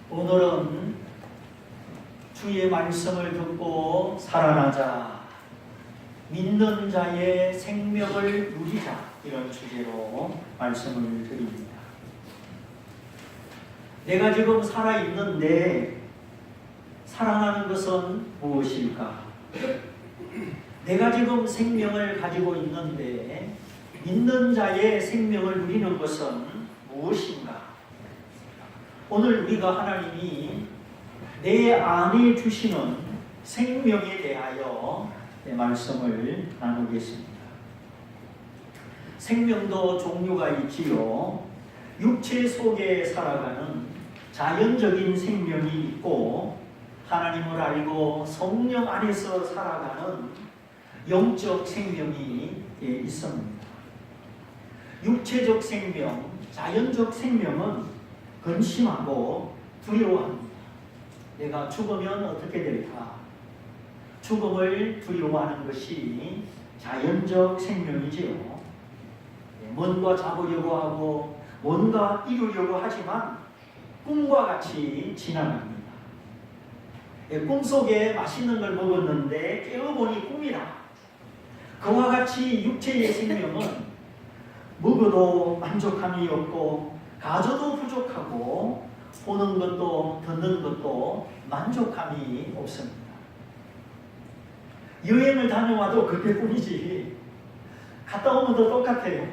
오늘은 주의 말씀을 듣고 살아나자, 믿는 자의 생명을 누리자, 이런 주제로 말씀을 드립니다. 내가 지금 살아있는데 살아나는 것은 무엇일까? 내가 지금 생명을 가지고 있는데 믿는 자의 생명을 누리는 것은 무엇인가? 오늘 우리가 하나님이 내 안에 주시는 생명에 대하여 말씀을 나누겠습니다. 생명도 종류가 있지요. 육체 속에 살아가는 자연적인 생명이 있고, 하나님을 알고 성령 안에서 살아가는 영적 생명이 있습니다. 육체적 생명, 자연적 생명은 근심하고 두려워합니다. 내가 죽으면 어떻게 될까? 죽음을 두려워하는 것이 자연적 생명이지요. 뭔가 잡으려고 하고 뭔가 이루려고 하지만 꿈과 같이 지나갑니다. 꿈속에 맛있는 걸 먹었는데 깨어보니 꿈이라. 그와 같이 육체의 생명은 먹어도 만족함이 없고 가져도 부족하고 보는 것도 듣는 것도 만족함이 없습니다. 여행을 다녀와도 그때뿐이지 갔다 오면 더 똑같아요.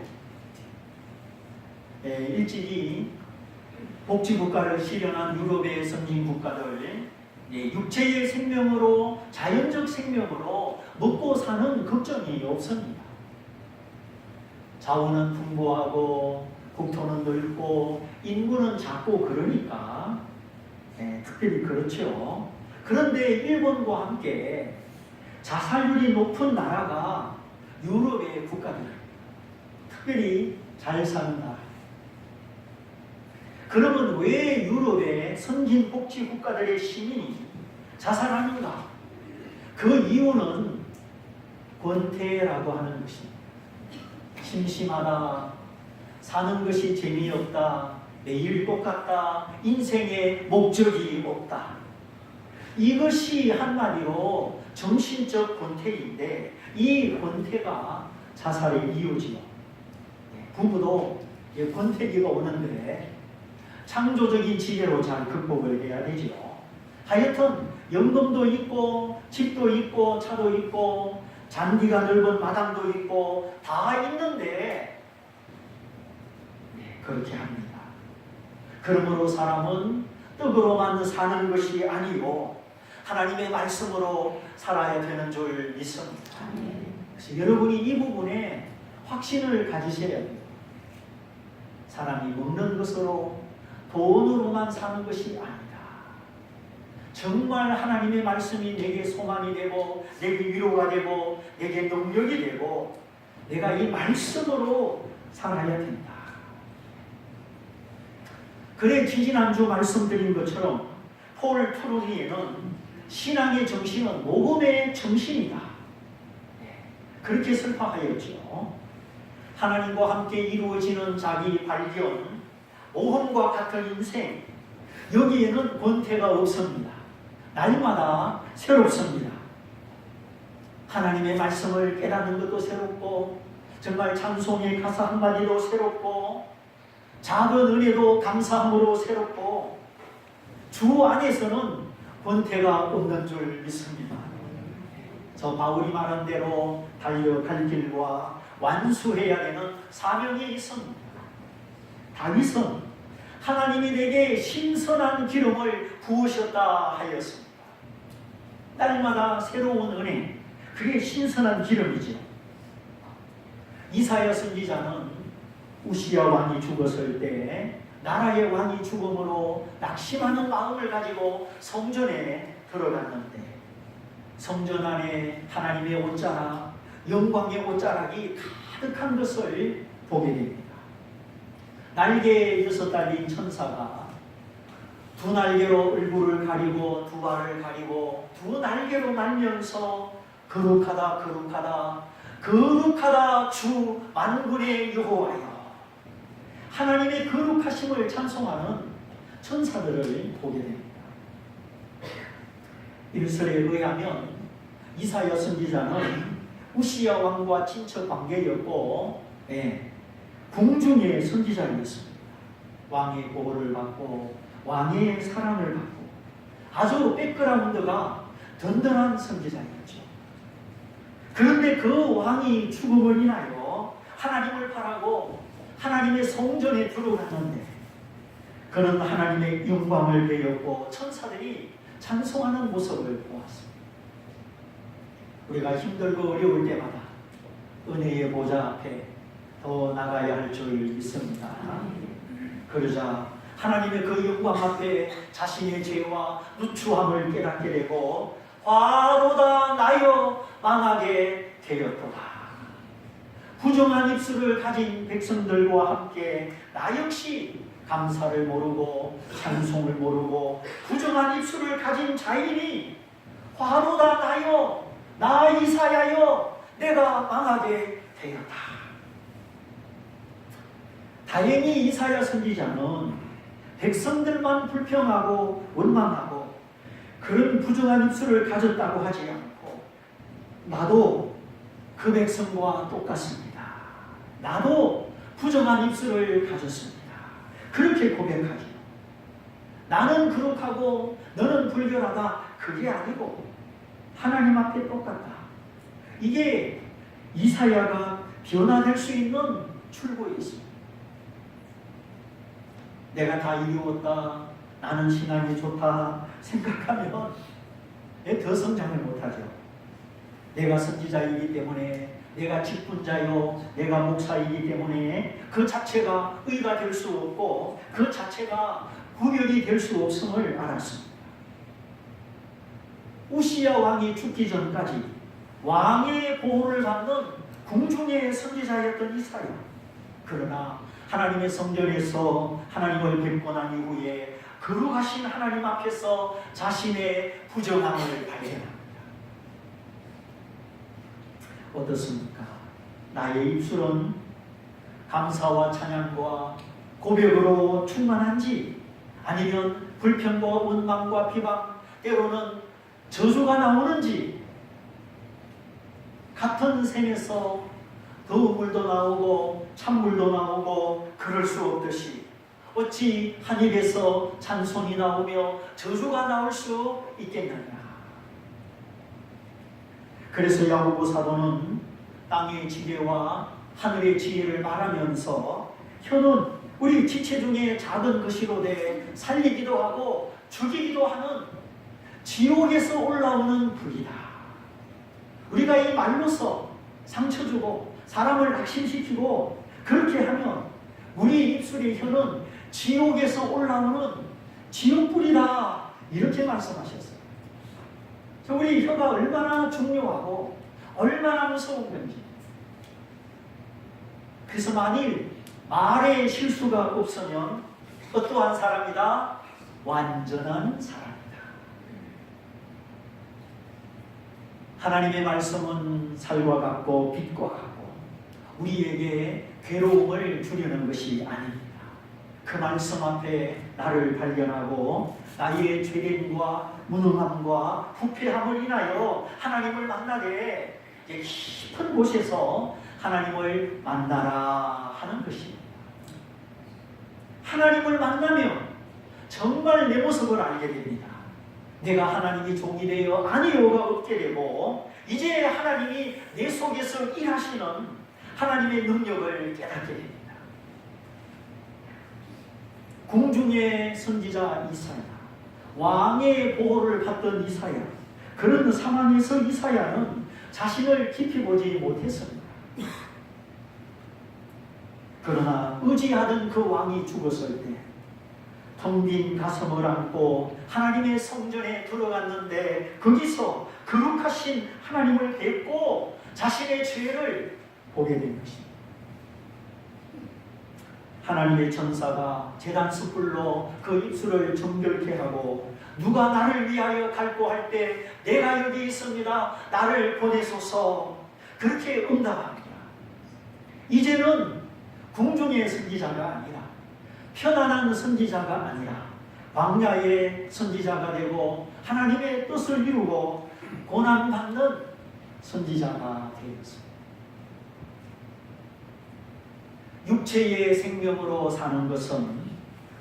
일찍이 복지국가를 실현한 유럽의 선진국가들, 육체의 생명으로, 자연적 생명으로 먹고 사는 걱정이 없습니다. 자원은 풍부하고 국토는 넓고 인구는 작고 그러니까 특별히 그렇죠. 그런데 일본과 함께 자살률이 높은 나라가 유럽의 국가들입니다. 특별히 잘 사는 나라. 그러면 왜 유럽의 선진복지 국가들의 시민이 자살하는가? 그 이유는 권태라고 하는 것입니다. 심심하다, 사는 것이 재미없다, 매일 똑같다, 인생에 목적이 없다. 이것이 한마디로 정신적 권태인데, 이 권태가 자살의 이유지요. 부부도 권태기가 오는데 창조적인 지혜로 잘 극복을 해야 되지요. 하여튼 연금도 있고 집도 있고 차도 있고 잔디가 넓은 마당도 있고 다 있는데 그렇게 합니다. 그러므로 사람은 떡으로만 사는 것이 아니고 하나님의 말씀으로 살아야 되는 줄 믿습니다. 그래서 여러분이 이 부분에 확신을 가지셔야 돼요. 사람이 먹는 것으로, 돈으로만 사는 것이 아니다. 정말 하나님의 말씀이 내게 소망이 되고 내게 위로가 되고 내게 능력이 되고 내가 이 말씀으로 살아야 된다. 그래 지지난주 말씀드린 것처럼 폴 트루니에는 신앙의 정신은 모험의 정신이다. 그렇게 설파하였죠. 하나님과 함께 이루어지는 자기 발견, 모험과 같은 인생, 여기에는 권태가 없습니다. 날마다 새롭습니다. 하나님의 말씀을 깨닫는 것도 새롭고, 정말 찬송의 가사 한마디도 새롭고, 작은 은혜도 감사함으로 새롭고, 주 안에서는 권태가 없는 줄 믿습니다. 저 바울이 말한 대로 달려갈 길과 완수해야 되는 사명이 있습니다. 다윗은 하나님이 내게 신선한 기름을 부으셨다 하였습니다. 날마다 새로운 은혜, 그게 신선한 기름이죠. 이사야 선지자는 우시야 왕이 죽었을 때 나라의 왕이 죽음으로 낙심하는 마음을 가지고 성전에 들어갔는데 성전 안에 하나님의 옷자락, 영광의 옷자락이 가득한 것을 보게 됩니다. 날개에 6 달린 천사가 두 날개로 얼굴을 가리고 두 발을 가리고 두 날개로 날면서 거룩하다 거룩하다 거룩하다 주 만군의 여호와여, 하나님의 거룩하심을 찬송하는 천사들을 보게 됩니다. 일설에 의하면 이사야 선지자는 우시야 왕과 친척 관계였고 궁중의 선지자였습니다. 왕의 보호를 받고 왕의 사랑을 받고 아주 백그라운드가 든든한 선지자였죠. 그런데 그 왕이 죽음을 인하여 하나님을 바라고 하나님의 성전에 들어갔는데 그는 하나님의 영광을 배웠고 천사들이 찬송하는 모습을 보았습니다. 우리가 힘들고 어려울 때마다 은혜의 보좌 앞에 더 나가야 할 줄 믿습니다. 그러자 하나님의 그 영광 앞에 자신의 죄와 누추함을 깨닫게 되고 화로다 나여 망하게 되었도다. 부정한 입술을 가진 백성들과 함께 나 역시 감사를 모르고 찬송을 모르고 부정한 입술을 가진 자인이 화로다 나여 나 이사야여 내가 망하게 되었다. 다행히 이사야 선지자는 백성들만 불평하고 원망하고 그런 부정한 입술을 가졌다고 하지 않고 나도 그 백성과 똑같습니다. 나도 부정한 입술을 가졌습니다. 그렇게 고백하죠. 나는 거룩하고 너는 불결하다. 그게 아니고 하나님 앞에 똑같다. 이게 이사야가 변화될 수 있는 출구였습니다. 내가 다 이루었다. 나는 신앙이 좋다 생각하면 더 성장을 못하죠. 내가 선지자이기 때문에 내가 직분자요 내가 목사이기 때문에 그 자체가 의가 될 수 없고 그 자체가 구별이 될 수 없음을 알았습니다. 우시야 왕이 죽기 전까지 왕의 보호를 받는 궁중의 선지자였던 이사야. 그러나 하나님의 성전에서 하나님을 뵙고 난 이후에 거룩하신 하나님 앞에서 자신의 부정함을 발견합니다. 어떻습니까? 나의 입술은 감사와 찬양과 고백으로 충만한지 아니면 불평과 원망과 비방 때로는 저주가 나오는지 같은 샘에서 더운 물도 나오고 찬물도 나오고 그럴 수 없듯이 어찌 한 입에서 찬송이 나오며 저주가 나올 수 있겠느냐. 그래서 야고보 사도는 땅의 지혜와 하늘의 지혜를 말하면서 혀는 우리 지체 중에 작은 것이로되 살리기도 하고 죽이기도 하는 지옥에서 올라오는 불이다. 우리가 이 말로서 상처 주고 사람을 낙심시키고 그렇게 하면 우리 입술의 혀는 지옥에서 올라오는 지옥불이다. 이렇게 말씀하셨어요. 우리 혀가 얼마나 중요하고 얼마나 무서운 건지. 그래서 만일 말에 실수가 없으면 어떠한 사람이다? 완전한 사람이다. 하나님의 말씀은 살과 같고 빛과 같고 우리에게 괴로움을 주려는 것이 아닙니다. 그 말씀 앞에 나를 발견하고 나의 죄됨과 무능함과 부패함을 인하여 하나님을 만나게 깊은 곳에서 하나님을 만나라 하는 것입니다. 하나님을 만나면 정말 내 모습을 알게 됩니다. 내가 하나님이 종이 되어 아니오가 없게 되고 이제 하나님이 내 속에서 일하시는 하나님의 능력을 깨닫게 됩니다. 궁중의 선지자 이사야, 왕의 보호를 받던 이사야, 그런 상황에서 이사야는 자신을 깊이 보지 못했습니다. 그러나 의지하던 그 왕이 죽었을 때 텅 빈 가슴을 안고 하나님의 성전에 들어갔는데 거기서 거룩하신 하나님을 뵙고 자신의 죄를 보게 된 것입니다. 하나님의 천사가 제단 숯불로 그 입술을 정결케 하고 누가 나를 위하여 갈고 할 때 내가 여기 있습니다. 나를 보내소서. 그렇게 응답합니다. 이제는 궁중의 선지자가 아니라 편안한 선지자가 아니라 광야의 선지자가 되고 하나님의 뜻을 이루고 고난받는 선지자가 되었습니다. 육체의 생명으로 사는 것은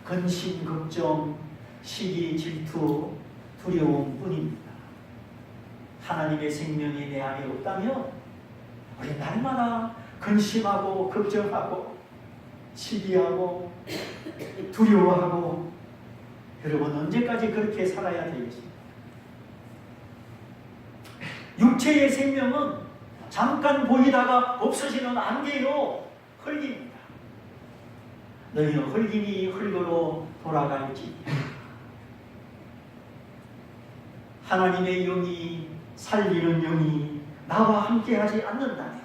근심, 걱정, 시기, 질투, 두려움뿐입니다. 하나님의 생명이 내 안에 없다면 우리 날마다 근심하고 걱정하고 시기하고 두려워하고, 여러분 언제까지 그렇게 살아야 되겠습니까? 육체의 생명은 잠깐 보이다가 없어지는 안개요 흙입니다. 너희는 흙이니 흙으로 돌아갈지. 하나님의 영이, 살리는 영이 나와 함께하지 않는다면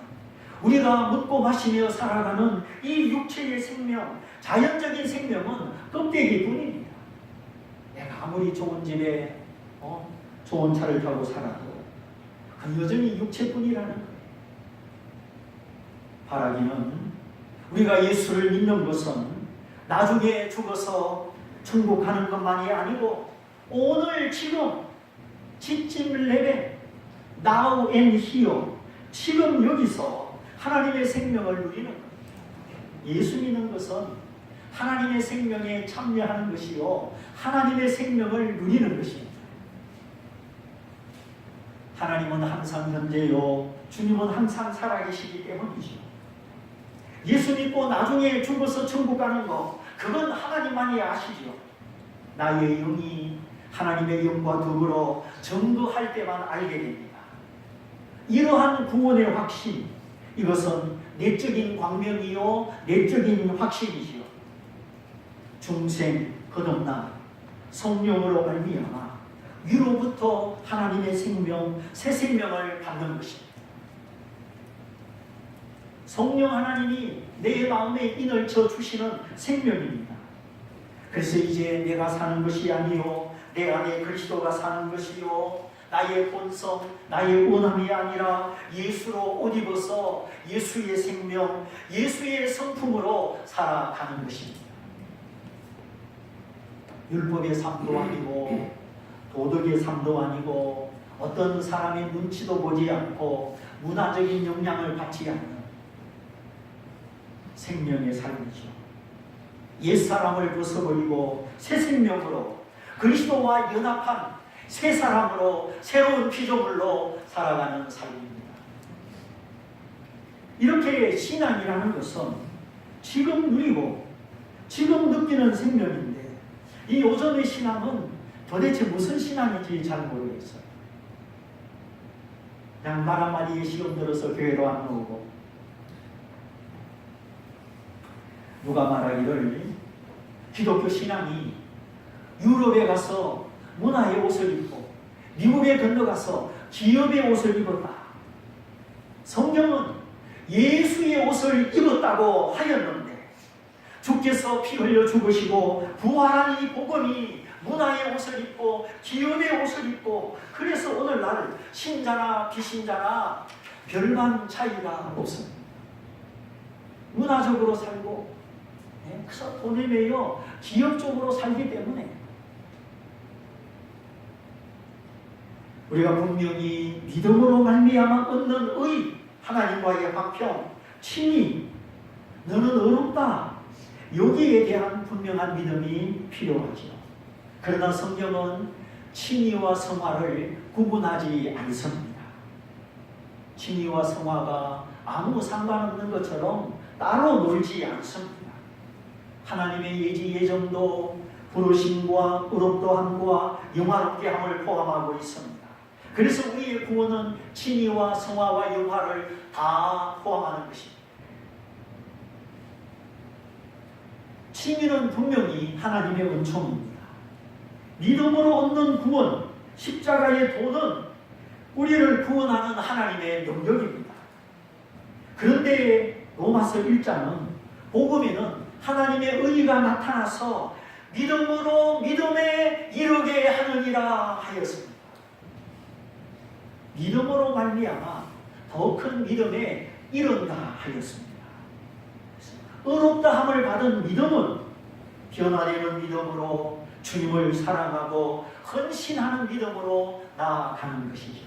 우리가 먹고 마시며 살아가는 이 육체의 생명, 자연적인 생명은 껍데기뿐입니다. 내가 아무리 좋은 집에 좋은 차를 타고 살아도 그 여전히 육체뿐이라는 거예요. 바라기는 우리가 예수를 믿는 것은 나중에 죽어서 천국 가는 것만이 아니고 오늘 지금 지침 레벨 now and here, 지금 여기서 하나님의 생명을 누리는 겁니다. 예수 믿는 것은 하나님의 생명에 참여하는 것이요 하나님의 생명을 누리는 것입니다. 하나님은 항상 현재요, 주님은 항상 살아계시기 때문이죠. 예수 믿고 나중에 죽어서 천국 가는 거, 그건 하나님만이 아시죠. 나의 영이 하나님의 영과 더불어 증거할 때만 알게 됩니다. 이러한 구원의 확신, 이것은 내적인 광명이요 내적인 확신이지요. 중생 거듭남 성령으로 말미암아 위로부터 하나님의 생명, 새 생명을 받는 것입니다. 성령 하나님이 내 마음에 인을쳐 주시는 생명입니다. 그래서 이제 내가 사는 것이 아니요 내 안에 그리스도가 사는 것이요 나의 본성, 나의 원함이 아니라 예수로 옷 입어서 예수의 생명, 예수의 성품으로 살아가는 것입니다. 율법의 삶도 아니고 도덕의 삶도 아니고 어떤 사람의 눈치도 보지 않고 문화적인 영향을 받지 않는 생명의 삶이죠. 옛사람을 벗어버리고 새 생명으로 그리스도와 연합한 새 사람으로 새로운 피조물로 살아가는 삶입니다. 이렇게 신앙이라는 것은 지금 누리고 지금 느끼는 생명인데, 이 요즘의 신앙은 도대체 무슨 신앙인지 잘 모르겠어요. 그냥 말 한마디에 시험 들어서 교회로 안 오고, 누가 말하기를 기독교 신앙이 유럽에 가서 문화의 옷을 입고 미국에 건너가서 기업의 옷을 입었다. 성경은 예수의 옷을 입었다고 하였는데 주께서 피 흘려 죽으시고 부활한 이 복음이 문화의 옷을 입고 기업의 옷을 입고, 그래서 오늘날 신자나 비신자나 별반 차이가 없습니다. 문화적으로 살고 그래서 돈에 매여 기업적으로 살기 때문에 우리가 분명히 믿음으로 말미암아 얻는 의, 하나님과의 화평, 친히 너는 의롭다, 여기에 대한 분명한 믿음이 필요하죠. 그러나 성경은 친의와 성화를 구분하지 않습니다. 친의와 성화가 아무 상관없는 것처럼 따로 놀지 않습니다. 하나님의 예지 예정도 부르심과 의롭도함과 영화롭게 함을 포함하고 있습니다. 그래서 우리의 구원은 친의와 성화와 영화를 다 포함하는 것입니다. 친의는 분명히 하나님의 은총입니다. 믿음으로 얻는 구원, 십자가의 도는 우리를 구원하는 하나님의 능력입니다. 그런데 로마서 1장은 복음에는 하나님의 의가 나타나서 믿음으로 믿음에 이르게 하느니라 하였습니다. 믿음으로 말미암아 더 큰 믿음에 이른다 하였습니다. 의롭다함을 받은 믿음은 변화되는 믿음으로 주님을 사랑하고 헌신하는 믿음으로 나아가는 것이죠.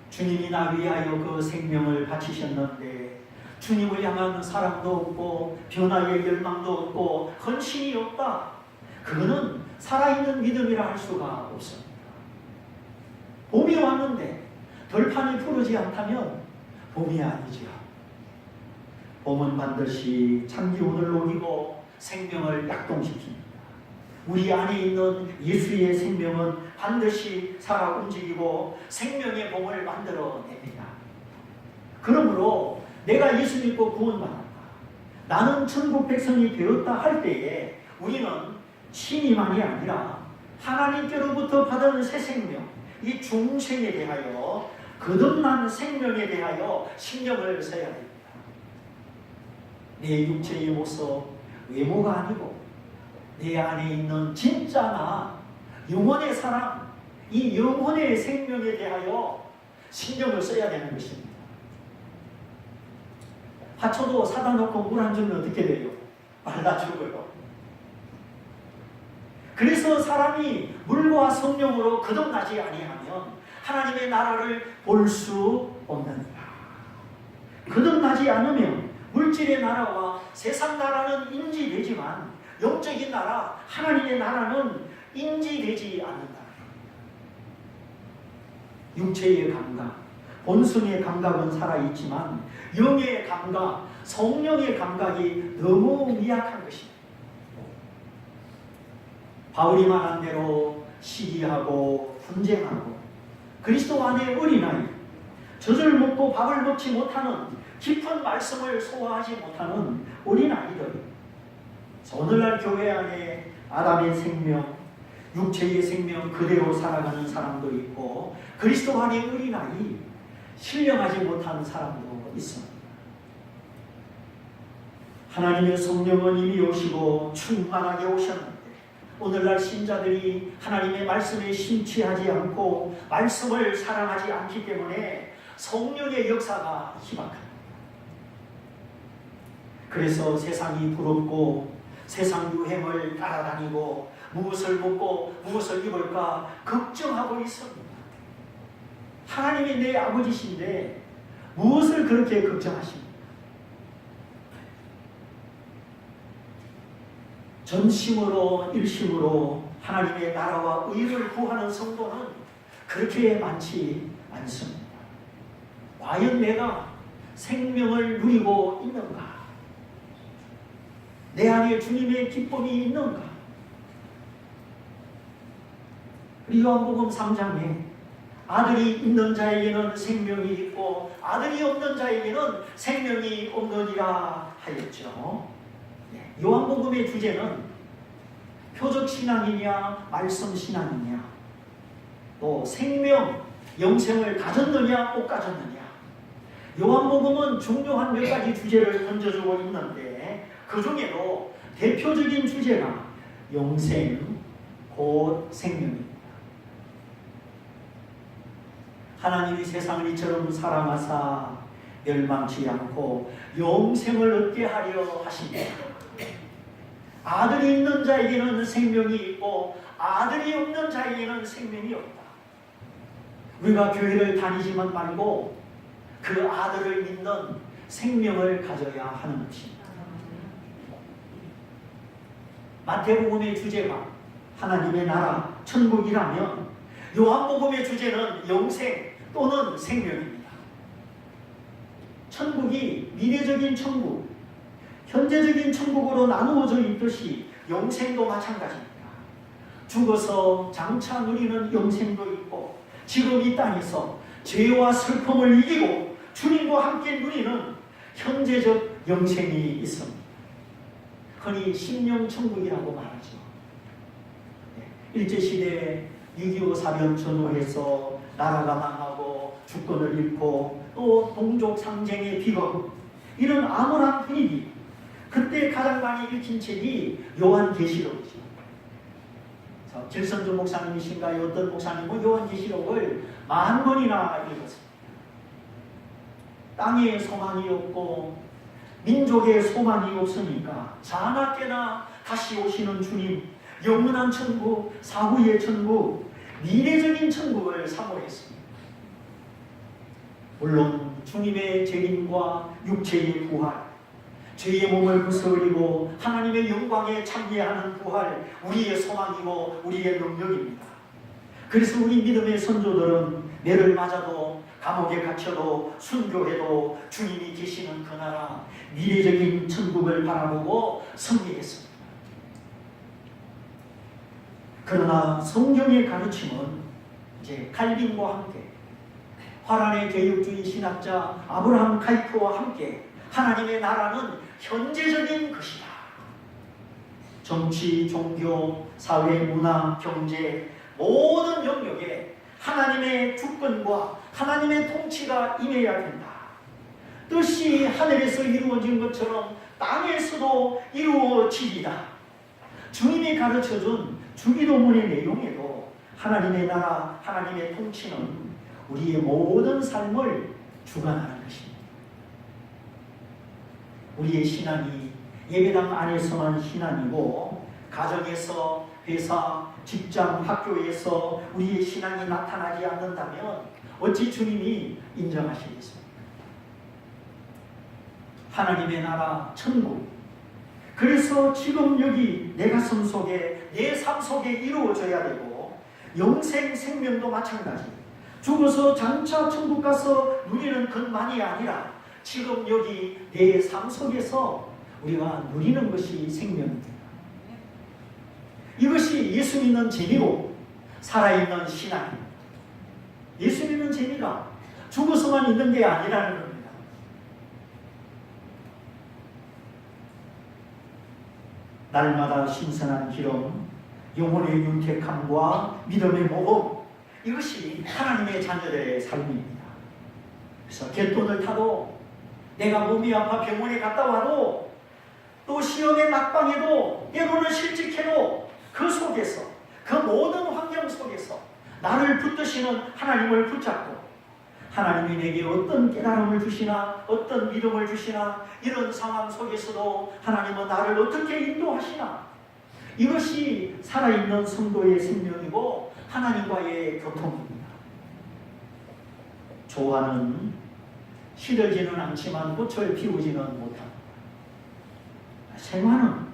주님이 나 위하여 그 생명을 바치셨는데 주님을 향한 사랑도 없고 변화의 열망도 없고 헌신이 없다. 그거는 살아있는 믿음이라 할 수가 없습니다. 봄이 왔는데 들판이 푸르지 않다면 봄이 아니죠. 봄은 반드시 찬기운을 녹이고 생명을 약동시킵니다. 우리 안에 있는 예수의 생명은 반드시 살아 움직이고 생명의 봄을 만들어냅니다. 그러므로 내가 예수 믿고 구원받았다, 나는 천국 백성이 되었다 할 때에 우리는 신이만이 아니라 하나님께로부터 받은 새 생명, 이 중생에 대하여, 거듭난 생명에 대하여 신경을 써야 됩니다. 내 육체의 모습, 외모가 아니고 내 안에 있는 진짜 나, 영혼의 사랑, 이 영혼의 생명에 대하여 신경을 써야 되는 것입니다. 화초도 사다 놓고 물 안 주면 어떻게 돼요? 말라 죽어요. 그래서 사람이 물과 성령으로 거듭나지 아니하면 하나님의 나라를 볼 수 없느니라. 거듭나지 않으면 물질의 나라와 세상 나라는 인지되지만 영적인 나라, 하나님의 나라는 인지되지 않는다. 육체의 감각, 본성의 감각은 살아있지만 영의 감각, 성령의 감각이 너무 미약한 것입니다. 바울이 말한 대로 시기하고 분쟁하고 그리스도 안에 어린아이, 젖을 먹고 밥을 먹지 못하는, 깊은 말씀을 소화하지 못하는 어린아이들, 오늘날 교회 안에 아담의 생명, 육체의 생명 그대로 살아가는 사람도 있고 그리스도 안에 어린아이, 신령하지 못하는 사람도 있습니다. 하나님의 성령은 이미 오시고 충만하게 오셨는데 오늘날 신자들이 하나님의 말씀에 심취하지 않고 말씀을 사랑하지 않기 때문에 성령의 역사가 희박합니다. 그래서 세상이 부럽고 세상 유행을 따라다니고 무엇을 먹고 무엇을 입을까 걱정하고 있습니다. 하나님이 내 아버지신데 무엇을 그렇게 걱정하십니까? 전심으로 일심으로 하나님의 나라와 의를 구하는 성도는 그렇게 많지 않습니다. 과연 내가 생명을 누리고 있는가? 내 안에 주님의 기쁨이 있는가? 요한복음 3장에 아들이 있는 자에게는 생명이 있고 아들이 없는 자에게는 생명이 없느니라 하였죠. 요한복음의 주제는 표적 신앙이냐 말씀 신앙이냐, 또 생명, 영생을 가졌느냐 못 가졌느냐. 요한복음은 중요한 몇 가지 주제를 던져주고 있는데 그 중에도 대표적인 주제가 영생, 곧 생명입니다. 하나님이 세상을 이처럼 사랑하사 멸망치 않고 영생을 얻게 하려 하십니다. 아들이 있는 자에게는 생명이 있고 아들이 없는 자에게는 생명이 없다. 우리가 교회를 다니지만 말고 그 아들을 믿는 생명을 가져야 하는 것입니다. 마태복음의 주제가 하나님의 나라, 천국이라면 요한복음의 주제는 영생 또는 생명입니다. 천국이 미래적인 천국, 현재적인 천국으로 나누어져 있듯이 영생도 마찬가지입니다. 죽어서 장차 누리는 영생도 있고 지금 이 땅에서 죄와 슬픔을 이기고 주님과 함께 누리는 현재적 영생이 있습니다. 흔히 심령천국이라고 말하죠. 일제시대에 6.25 사변 전후에서 나라가 망하고 주권을 잃고 또 동족 상쟁의 비극, 이런 암울한 분위기, 그때 가장 많이 읽힌 책이 요한계시록이죠. 질선주 목사님이신가요? 어떤 목사님은 요한계시록을 10,000번이나 읽었습니다. 땅에 소망이 없고 민족의 소망이 없으니까 자나깨나 다시 오시는 주님, 영원한 천국, 사후의 천국, 미래적인 천국을 사모했습니다. 물론 주님의 재림과 육체의 부활, 죄의 몸을 부숴버리고 하나님의 영광에 참여하는 부활, 우리의 소망이고 우리의 능력입니다. 그래서 우리 믿음의 선조들은 매를 맞아도 감옥에 갇혀도 순교해도 주님이 계시는 그 나라, 미래적인 천국을 바라보고 승리했습니다. 그러나 성경의 가르침은 이제 칼빈과 함께 화란의 개혁주의 신학자 아브라함 카이프와 함께 하나님의 나라는 현재적인 것이다. 정치, 종교, 사회, 문화, 경제 모든 영역에 하나님의 주권과 하나님의 통치가 임해야 된다. 뜻이 하늘에서 이루어진 것처럼 땅에서도 이루어지리다. 주님이 가르쳐준 주기도문의 내용에도 하나님의 나라, 하나님의 통치는 우리의 모든 삶을 주관하는 것입니다. 우리의 신앙이 예배당 안에서만 신앙이고 가정에서, 회사, 직장, 학교에서 우리의 신앙이 나타나지 않는다면 어찌 주님이 인정하시겠습니까? 하나님의 나라, 천국. 그래서 지금 여기 내 가슴 속에, 내 삶 속에 이루어져야 되고 영생 생명도 마찬가지. 죽어서 장차 천국 가서 누리는 것만이 아니라 지금 여기 내 삶 속에서 우리가 누리는 것이 생명입니다. 이것이 예수 믿는 재미고 살아있는 신앙입니다. 예수 믿는 재미가 죽어서만 있는 게 아니라는 겁니다. 날마다 신선한 기름, 영혼의 윤택함과 믿음의 모범, 이것이 하나님의 자녀들의 삶입니다. 그래서 갯돈을 타도, 내가 몸이 아파 병원에 갔다 와도, 또 시험에 낙방해도, 때로는 실직해도 그 속에서, 그 모든 환경 속에서 나를 붙드시는 하나님을 붙잡고 하나님이 내게 어떤 깨달음을 주시나, 어떤 믿음을 주시나, 이런 상황 속에서도 하나님은 나를 어떻게 인도하시나, 이것이 살아있는 성도의 생명이고 하나님과의 교통입니다. 조화는 시들지는 않지만 꽃을 피우지는 못합니다. 생화는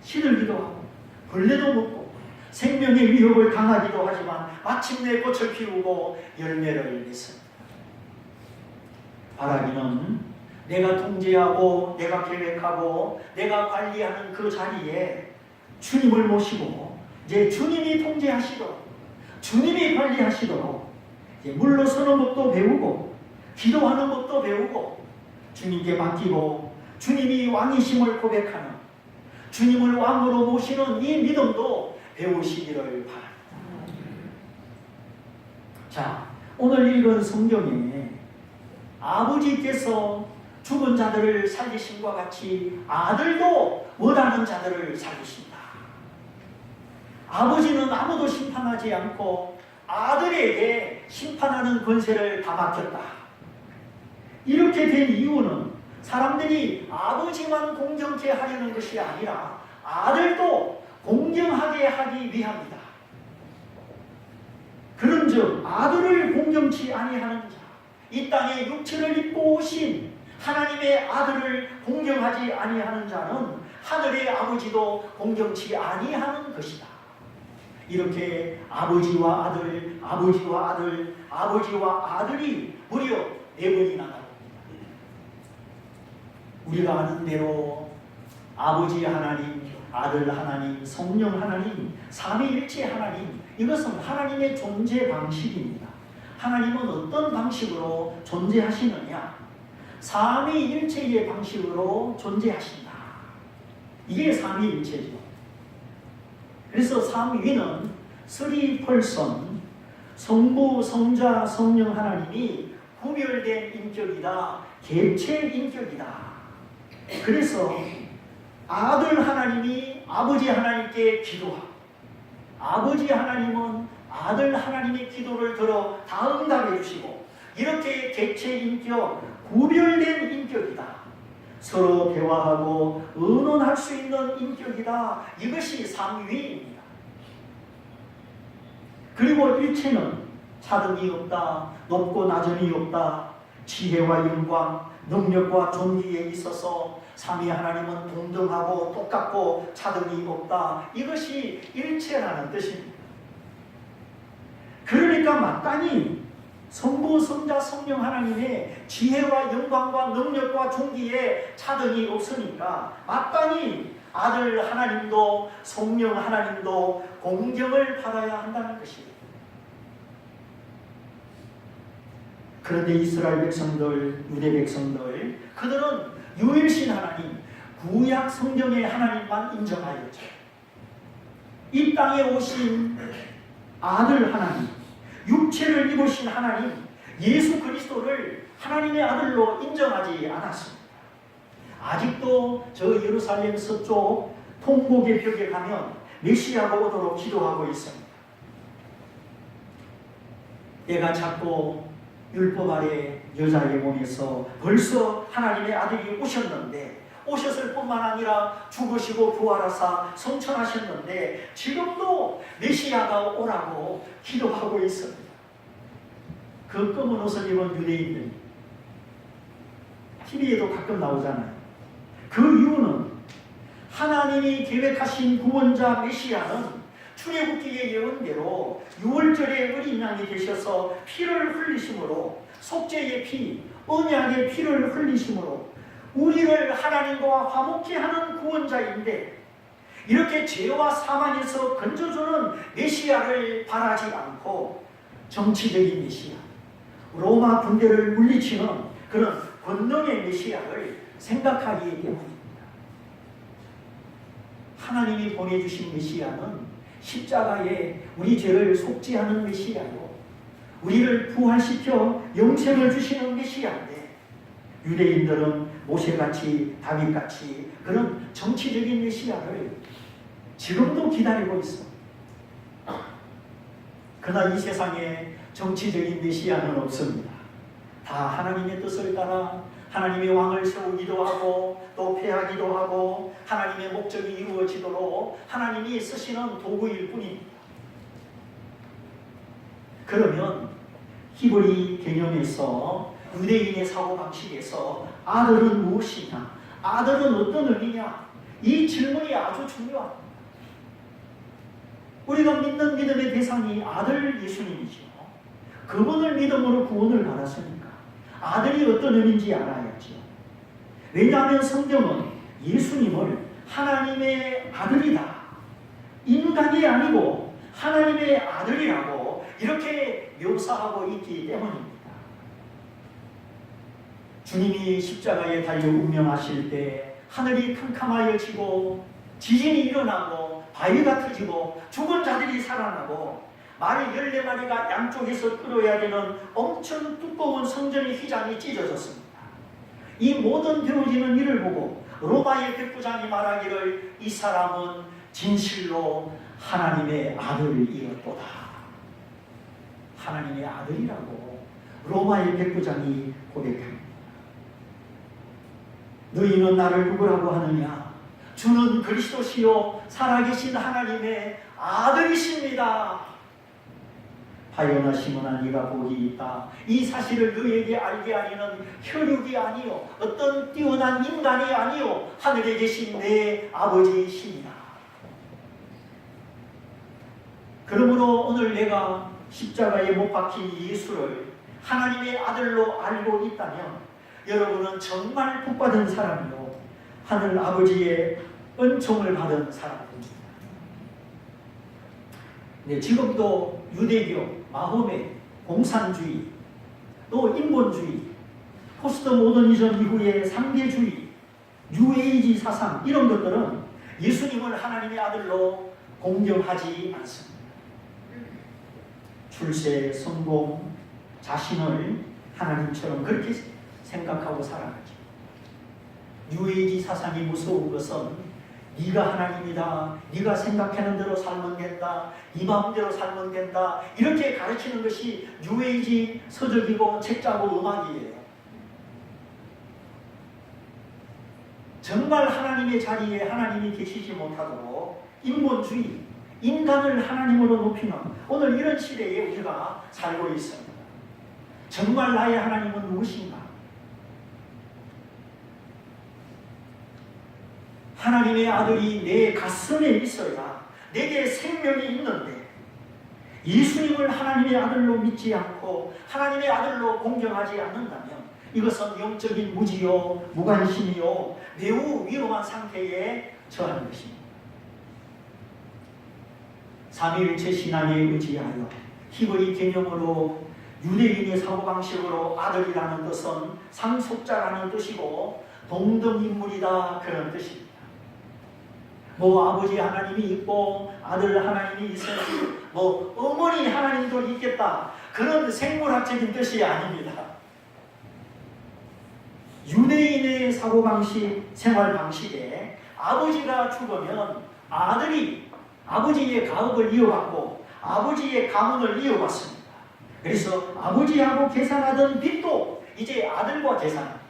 시들기도 하고 벌레도 먹고 생명의 위협을 당하기도 하지만 마침내 꽃을 피우고 열매를 맺습니다. 바라기는 내가 통제하고 내가 계획하고 내가 관리하는 그 자리에 주님을 모시고 이제 주님이 통제하시도록, 주님이 관리하시도록 이제 물러서는 법도 배우고 기도하는 법도 배우고 주님께 맡기고 주님이 왕이심을 고백하는, 주님을 왕으로 모시는 이 믿음도 배우시기를 바랍니다. 자, 오늘 읽은 성경에 아버지께서 죽은 자들을 살리심과 같이 아들도 못하는 자들을 살리신다. 아버지는 아무도 심판하지 않고 아들에게 심판하는 권세를 다 맡겼다. 이렇게 된 이유는 사람들이 아버지만 공경케 하려는 것이 아니라 아들도 공경하게 하기 위함이다. 그런즉 아들을 공경치 아니하는 자, 이 땅에 육체를 입고 오신 하나님의 아들을 공경하지 아니하는 자는 하늘의 아버지도 공경치 아니하는 것이다. 이렇게 아버지와 아들, 아버지와 아들, 아버지와 아들이 무려 4번이나 나옵니다. 우리가 아는 대로 아버지 하나님, 아들 하나님, 성령 하나님, 삼위일체 하나님, 이것은 하나님의 존재 방식입니다. 하나님은 어떤 방식으로 존재하시느냐? 삼위일체의 방식으로 존재하신다. 이게 삼위일체죠. 그래서 삼위는 쓰리 펄선, 성부, 성자, 성령 하나님이 구별된 인격이다. 개체 인격이다. 그래서 아들 하나님이 아버지 하나님께 기도하고 아버지 하나님은 아들 하나님의 기도를 들어 다 응답해 주시고, 이렇게 개체 인격, 구별된 인격이다. 서로 대화하고 의논할 수 있는 인격이다. 이것이 삼위입니다. 그리고 일체는 차등이 없다. 높고 낮음이 없다. 지혜와 영광, 능력과 존귀에 있어서 삼위 하나님은 동등하고 똑같고 차등이 없다. 이것이 일체라는 뜻입니다. 그러니까 마땅히 성부, 성자, 성령 하나님의 지혜와 영광과 능력과 존귀에 차등이 없으니까 마땅히 아들 하나님도 성령 하나님도 공경을 받아야 한다는 것이에요. 그런데 이스라엘 백성들, 유대 백성들, 그들은 유일신 하나님, 구약 성경의 하나님만 인정하였죠. 이 땅에 오신 아들 하나님, 육체를 입으신 하나님, 예수 그리스도를 하나님의 아들로 인정하지 않았습니다. 아직도 저 예루살렘 서쪽 통곡의 벽에 가면 메시아가 오도록 기도하고 있습니다. 때가 찼고 율법 아래 여자의 몸에서 벌써 하나님의 아들이 오셨는데, 오셨을 뿐만 아니라 죽으시고 부활하사 성천하셨는데 지금도 메시아가 오라고 기도하고 있습니다. 그 검은 옷을 입은 유대인들 TV에도 가끔 나오잖아요. 그 이유는 하나님이 계획하신 구원자 메시아는 출애굽기의 예언대로 6월절에 어린 양이 되셔서 피를 흘리심으로, 속죄의 피, 언약의 피를 흘리심으로 우리를 하나님과 화목케 하는 구원자인데, 이렇게 죄와 사망에서 건져주는 메시아를 바라지 않고 정치적인 메시아, 로마 군대를 물리치는 그런 권능의 메시아를 생각하기 때문입니다. 하나님이 보내주신 메시아는 십자가에 우리 죄를 속죄하는 메시아요, 우리를 부활시켜 영생을 주시는 메시아인데, 유대인들은 모세같이 다윗같이 그런 정치적인 메시아를 지금도 기다리고 있습니다. 그러나 이 세상에 정치적인 메시아는 없습니다. 다 하나님의 뜻을 따라 하나님의 왕을 세우기도 하고 또 패하기도 하고 하나님의 목적이 이루어지도록 하나님이 쓰시는 도구일 뿐입니다. 그러면 히브리 개념에서, 유대인의 사고방식에서 아들은 무엇이냐, 아들은 어떤 의미냐, 이 질문이 아주 중요합니다. 우리가 믿는 믿음의 대상이 아들 예수님이죠. 그분을 믿음으로 구원을 받았으니까 아들이 어떤 의미인지 알아야죠. 왜냐하면 성경은 예수님을 하나님의 아들이다, 인간이 아니고 하나님의 아들이라고 이렇게 묘사하고 있기 때문입니다. 주님이 십자가에 달려 운명하실 때 하늘이 캄캄하여지고 지진이 일어나고 바위가 터지고 죽은 자들이 살아나고 말 14마리가 양쪽에서 끌어야 되는 엄청 두꺼운 성전의 휘장이 찢어졌습니다. 이 모든 되어지는 일을 보고 로마의 백부장이 말하기를 이 사람은 진실로 하나님의 아들이었도다. 하나님의 아들이라고 로마의 백부장이 고백합니다. 너희는 나를 누구라고 하느냐? 주는 그리스도시요 살아계신 하나님의 아들이십니다. 하여나 시몬아, 네가 복이 있다. 이 사실을 너에게 알게 하리는 혈육이 아니요 어떤 뛰어난 인간이 아니요 하늘에 계신 내 아버지이십니다. 그러므로 오늘 내가 십자가에 못 박힌 예수를 하나님의 아들로 알고 있다면 여러분은 정말 복받은 사람이요 하늘 아버지의 은총을 받은 사람입니다. 네, 지금도 유대교, 마호메, 공산주의, 또 인본주의, 포스트 모더니즘 이후의 상대주의, 뉴에이지 사상, 이런 것들은 예수님을 하나님의 아들로 공경하지 않습니다. 출세, 성공, 자신을 하나님처럼 그렇게 생각하고 살아가죠. 뉴에이지 사상이 무서운 것은 네가 하나님이다, 네가 생각하는 대로 살면 된다, 네 마음대로 살면 된다, 이렇게 가르치는 것이 뉴에이지 서적이고 책자고 음악이에요. 정말 하나님의 자리에 하나님이 계시지 못하도록 인본주의, 인간을 하나님으로 높이는 오늘 이런 시대에 우리가 살고 있습니다. 정말 나의 하나님은 무엇인가? 하나님의 아들이 내 가슴에 있어야 내게 생명이 있는데 예수님을 하나님의 아들로 믿지 않고 하나님의 아들로 공경하지 않는다면 이것은 영적인 무지요, 무관심이요, 매우 위험한 상태에 처한 것입니다. 삼위일체 신앙에 의지하여 히브리 개념으로 유대인의 사고방식으로 아들이라는 뜻은 상속자라는 뜻이고 동등인물이다 그런 뜻입니다. 뭐 아버지 하나님이 있고 아들 하나님이 있으니 뭐 어머니 하나님도 있겠다 그런 생물학적인 뜻이 아닙니다. 유대인의 사고방식, 생활방식에 아버지가 죽으면 아들이 아버지의 가업을 이어받고 아버지의 가문을 이어받습니다. 그래서 아버지하고 계산하던 빚도 이제 아들과 계산합니다.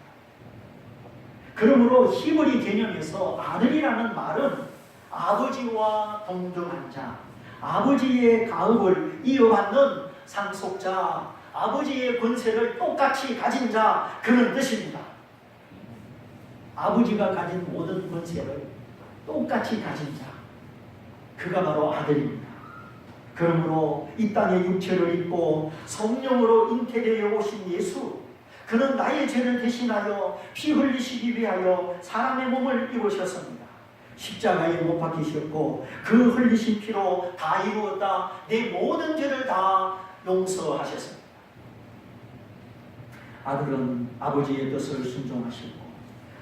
그러므로 히브리 개념에서 아들이라는 말은 아버지와 동등한 자, 아버지의 가업을 이어받는 상속자, 아버지의 권세를 똑같이 가진 자 그런 뜻입니다. 아버지가 가진 모든 권세를 똑같이 가진 자, 그가 바로 아들입니다. 그러므로 이 땅에 육체를 입고 성령으로 잉태되어 오신 예수, 그는 나의 죄를 대신하여 피 흘리시기 위하여 사람의 몸을 입으셨습니다. 십자가에 못 박히셨고 그 흘리신 피로 다 이루었다. 내 모든 죄를 다 용서하셨습니다. 아들은 아버지의 뜻을 순종하시고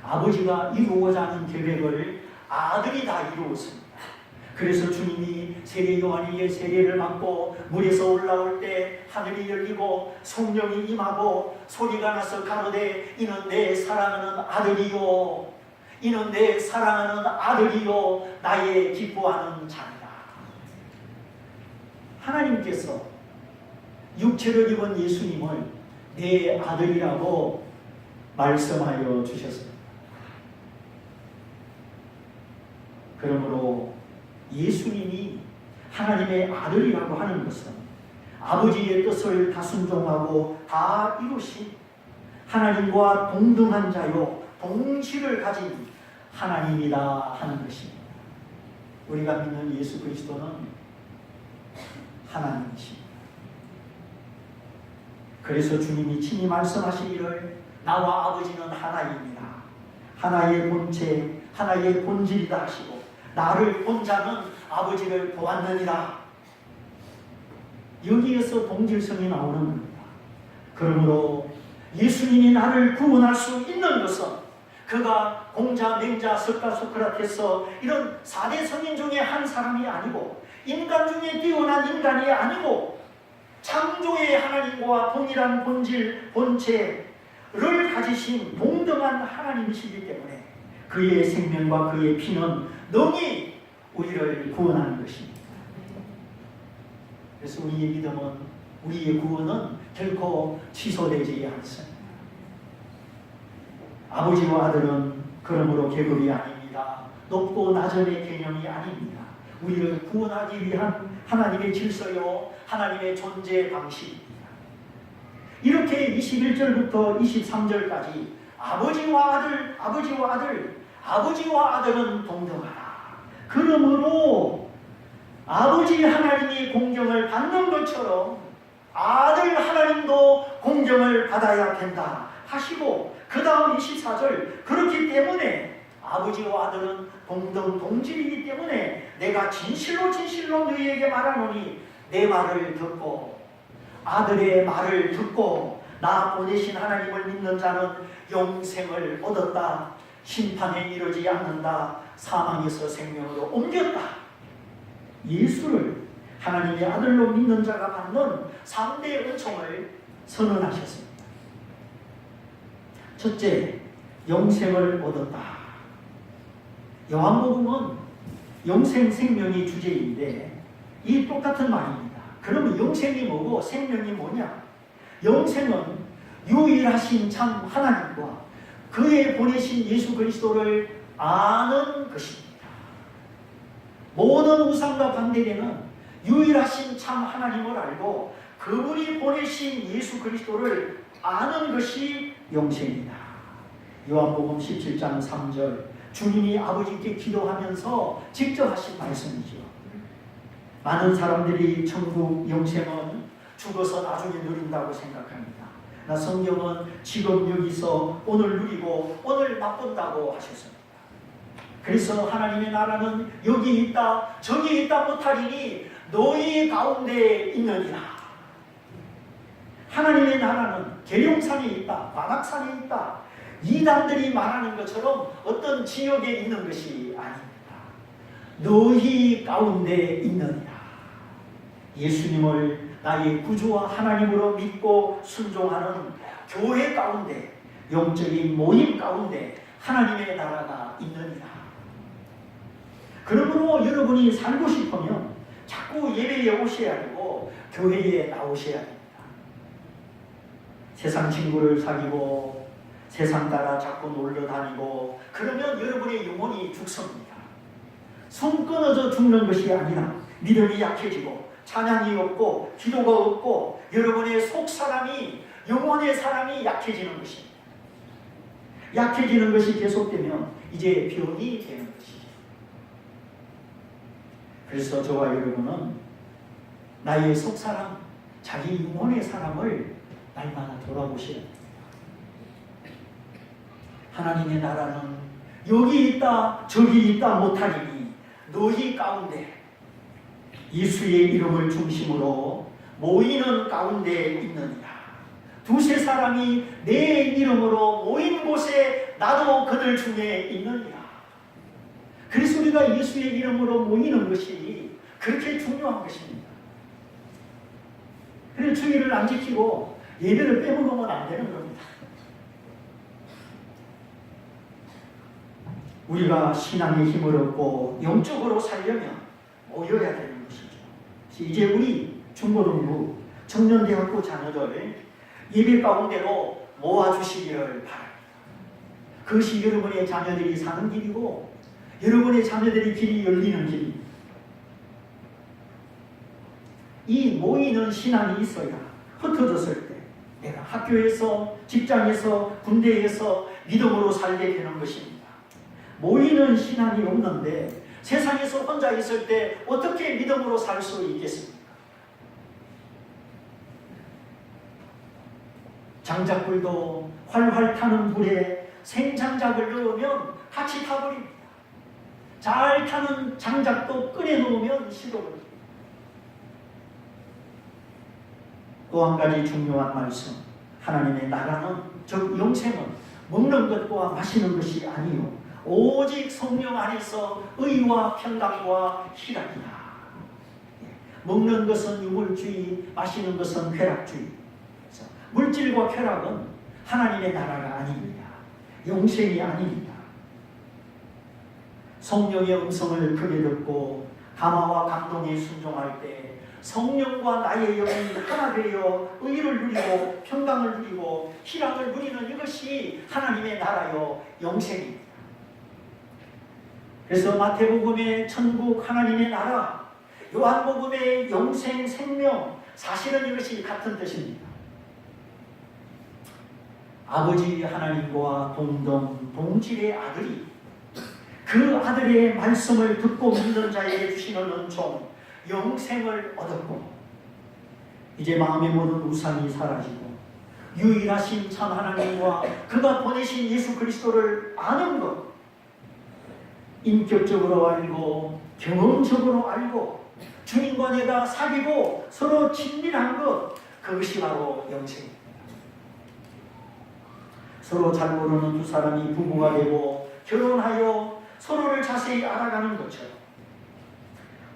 아버지가 이루고자 하는 계획을 아들이 다 이루었습니다. 그래서 주님이 세례 요한에게 세례를 받고 물에서 올라올 때 하늘이 열리고 성령이 임하고 소리가 나서 가로되 이는 내 사랑하는 아들이요, 이는 내 사랑하는 아들이요 나의 기뻐하는 자니라. 하나님께서 육체를 입은 예수님을 내 아들이라고 말씀하여 주셨습니다. 그러므로 예수님이 하나님의 아들이라고 하는 것은 아버지의 뜻을 다 순종하고 다 이루신 하나님과 동등한 자요 동질을 가진 하나님이다 하는 것입니다. 우리가 믿는 예수 그리스도는 하나님이십니다. 그래서 주님이 친히 말씀하시기를 나와 아버지는 하나입니다. 하나의 본체, 하나의 본질이다 하시고 나를 본 자는 아버지를 보았느니라. 여기에서 동질성이 나오는 겁니다. 그러므로 예수님이 나를 구원할 수 있는 것은 그가 공자, 맹자, 석가, 소크라테스 이런 4대 성인 중에 한 사람이 아니고 인간 중에 뛰어난 인간이 아니고 창조의 하나님과 동일한 본질, 본체를 가지신 동등한 하나님이시기 때문에 그의 생명과 그의 피는 능히 우리를 구원하는 것입니다. 그래서 우리의 믿음은, 우리의 구원은 결코 취소되지 않습니다. 아버지와 아들은 그러므로 계급이 아닙니다. 높고 낮음의 개념이 아닙니다. 우리를 구원하기 위한 하나님의 질서요, 하나님의 존재 방식입니다. 이렇게 21절부터 23절까지 아버지와 아들, 아버지와 아들, 아버지와 아들은 동등하라. 그러므로 아버지 하나님이 공경을 받는 것처럼 아들 하나님도 공경을 받아야 된다 하시고 그 다음 24절 그렇기 때문에 아버지와 아들은 동등 동질이기 때문에 내가 진실로 진실로 너희에게 말하노니 내 말을 듣고 아들의 말을 듣고 나 보내신 하나님을 믿는 자는 영생을 얻었다. 심판에 이르지 않는다. 사망에서 생명으로 옮겼다. 예수를 하나님의 아들로 믿는 자가 받는 3대의 은총을 선언하셨습니다. 첫째, 영생을 얻었다. 요한복음은 영생, 생명이 주제인데 이 똑같은 말입니다. 그러면 영생이 뭐고 생명이 뭐냐? 영생은 유일하신 참 하나님과 그의 보내신 예수 그리스도를 아는 것입니다. 모든 우상과 반대되는 유일하신 참 하나님을 알고 그분이 보내신 예수 그리스도를 아는 것이 영생이다. 요한복음 17장 3절, 주님이 아버지께 기도하면서 직접 하신 말씀이죠. 많은 사람들이 천국 영생은 죽어서 나중에 누린다고 생각합니다. 나 성경은 지금 여기서 오늘 누리고 오늘 맛본다고 하셨습니다. 그래서 하나님의 나라는 여기 있다 저기 있다 못하리니 너희 가운데 있느니라. 하나님의 나라는 계룡산에 있다, 관악산에 있다, 이단들이 말하는 것처럼 어떤 지역에 있는 것이 아닙니다. 너희 가운데 있느니라. 예수님을 나의 구주와 하나님으로 믿고 순종하는 교회 가운데, 영적인 모임 가운데 하나님의 나라가 있느니라. 그러므로 여러분이 살고 싶으면 자꾸 예배에 오셔야 되고 교회에 나오셔야 됩니다. 세상 친구를 사귀고 세상 따라 자꾸 놀러 다니고 그러면 여러분의 영혼이 죽습니다. 손 끊어져 죽는 것이 아니라 믿음이 약해지고 찬양이 없고 기도가 없고 여러분의 속사람이, 영혼의 사람이 약해지는 것입니다. 약해지는 것이 계속되면 이제 병이 되는 것이죠. 그래서 저와 여러분은 나의 속사람, 자기 영혼의 사람을 날마다 돌아보셔야 됩니다. 하나님의 나라는 여기 있다 저기 있다 못하리니 너희 가운데, 예수의 이름을 중심으로 모이는 가운데 있느니라. 두세 사람이 내 이름으로 모인 곳에 나도 그들 중에 있느니라. 그래서 우리가 예수의 이름으로 모이는 것이 그렇게 중요한 것입니다. 그래서 주의를 안 지키고 예배를 빼먹으면 안 되는 겁니다. 우리가 신앙의 힘을 얻고 영적으로 살려면 모여야 되는 것이죠. 이제 우리 중고등부 청년대학교 자녀들 예배 가운데로 모아주시기를 바랍니다. 그것이 여러분의 자녀들이 사는 길이고 여러분의 자녀들이 길이 열리는 길입니다. 이 모이는 신앙이 있어야 흩어졌을 때 내가 학교에서, 직장에서, 군대에서 믿음으로 살게 되는 것입니다. 모이는 신앙이 없는데 세상에서 혼자 있을 때 어떻게 믿음으로 살 수 있겠습니까? 장작불도 활활 타는 불에 생장작을 넣으면 같이 타버립니다. 잘 타는 장작도 끓여 놓으면 식어버립니다. 또 한 가지 중요한 말씀, 하나님의 나라는, 즉 영생은 먹는 것과 마시는 것이 아니요 오직 성령 안에서 의와 평강과 희락이다. 먹는 것은 유물주의, 마시는 것은 쾌락주의. 물질과 쾌락은 하나님의 나라가 아닙니다. 영생이 아닙니다. 성령의 음성을 크게 듣고 감화와 감동에 순종할 때 성령과 나의 영이 하나 되어 의를 누리고 평강을 누리고 희락을 누리는 이것이 하나님의 나라요 영생입니다. 그래서 마태복음의 천국 하나님의 나라, 요한복음의 영생 생명, 사실은 이것이 같은 뜻입니다. 아버지 하나님과 동질의 아들이 그 아들의 말씀을 듣고 믿는 자에게 주시는 은총, 영생을 얻었고 이제 마음의 모든 우상이 사라지고 유일하신 참 하나님과 그가 보내신 예수 그리스도를 아는 것, 인격적으로 알고 경험적으로 알고 주님과 내가 사귀고 서로 친밀한 것, 그것이 바로 영생입니다. 서로 잘 모르는 두 사람이 부부가 되고 결혼하여 서로를 자세히 알아가는 것처럼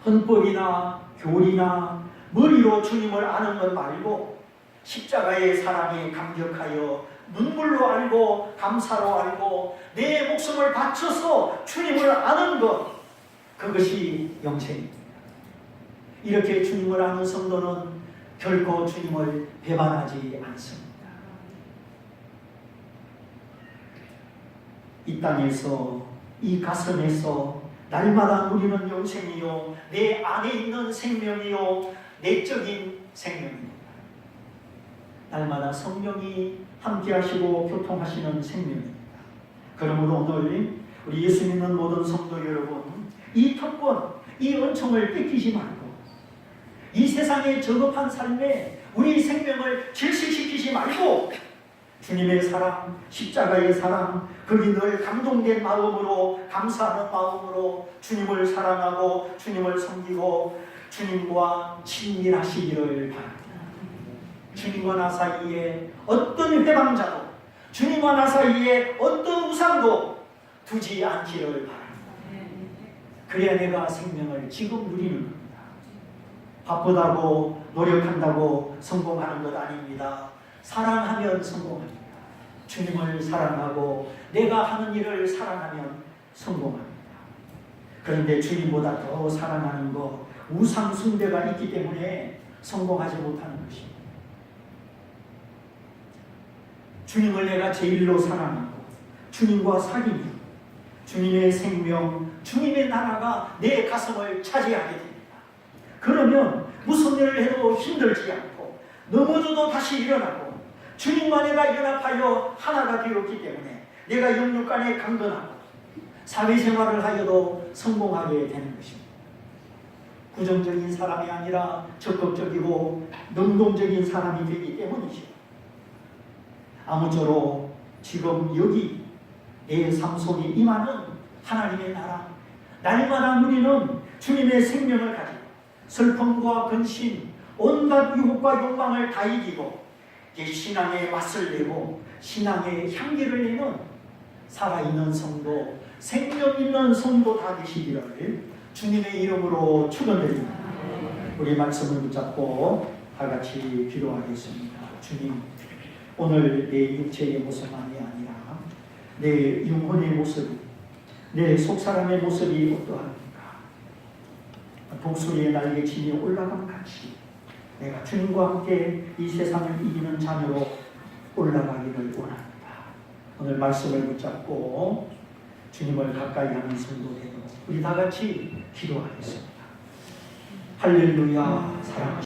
헌법이나 교리나 머리로 주님을 아는 것 말고 십자가의 사랑에 감격하여 눈물로 알고 감사로 알고 내 목숨을 바쳐서 주님을 아는 것, 그것이 영생입니다. 이렇게 주님을 아는 성도는 결코 주님을 배반하지 않습니다. 이 땅에서 이 가슴에서 날마다 누리는 영생이요, 내 안에 있는 생명이요, 내적인 생명입니다. 날마다 성령이 함께 하시고 교통하시는 생명입니다. 그러므로 오늘 우리 예수 믿는 모든 성도 여러분, 이 특권, 이 은총을 뺏기지 말고 이 세상의 저급한 삶에 우리 생명을 질식시키지 말고 주님의 사랑, 십자가의 사랑, 거기 늘 감동된 마음으로, 감사하는 마음으로 주님을 사랑하고 주님을 섬기고 주님과 친밀하시기를 바랍니다. 주님과 나 사이에 어떤 회방자도, 주님과 나 사이에 어떤 우상도 두지 않기를 바랍니다. 그래야 내가 생명을 지금 누리는 겁니다. 바쁘다고 노력한다고 성공하는 것 아닙니다. 사랑하면 성공합니다. 주님을 사랑하고 내가 하는 일을 사랑하면 성공합니다. 그런데 주님보다 더 사랑하는 것, 우상 숭배가 있기 때문에 성공하지 못하는 것입니다. 주님을 내가 제일로 사랑하고 주님과 사귀며 주님의 생명, 주님의 나라가 내 가슴을 차지하게 됩니다. 그러면 무슨 일을 해도 힘들지 않고 넘어져도 다시 일어나고 주님과 내가 연합하여 하나가 되었기 때문에 내가 영육 간에 강건하고 사회생활을 하여도 성공하게 되는 것입니다. 부정적인 사람이 아니라 적극적이고 능동적인 사람이 되기 때문이죠. 아무쪼록 지금 여기 내 삶 속에 임하는 하나님의 나라, 날마다 누리는 주님의 생명을 가지고 슬픔과 근심, 온갖 유혹과 욕망을 다 이기고 신앙의 맛을 내고 신앙의 향기를 내는 살아있는 성도, 생명 있는 성도 다 되시기를 주님의 이름으로 축원드립니다. 우리 말씀을 붙잡고 다 같이 기도하겠습니다. 주님, 오늘 내 육체의 모습만이 아니라 내 영혼의 모습, 내 속사람의 모습이 어떠합니까? 독수리의 날개침이 올라감 같이 내가 주님과 함께 이 세상을 이기는 자녀로 올라가기를 원합니다. 오늘 말씀을 붙잡고 주님을 가까이 하는 성도 되도록 우리 다 같이 기도하겠습니다. 할렐루야. 사랑하십니다.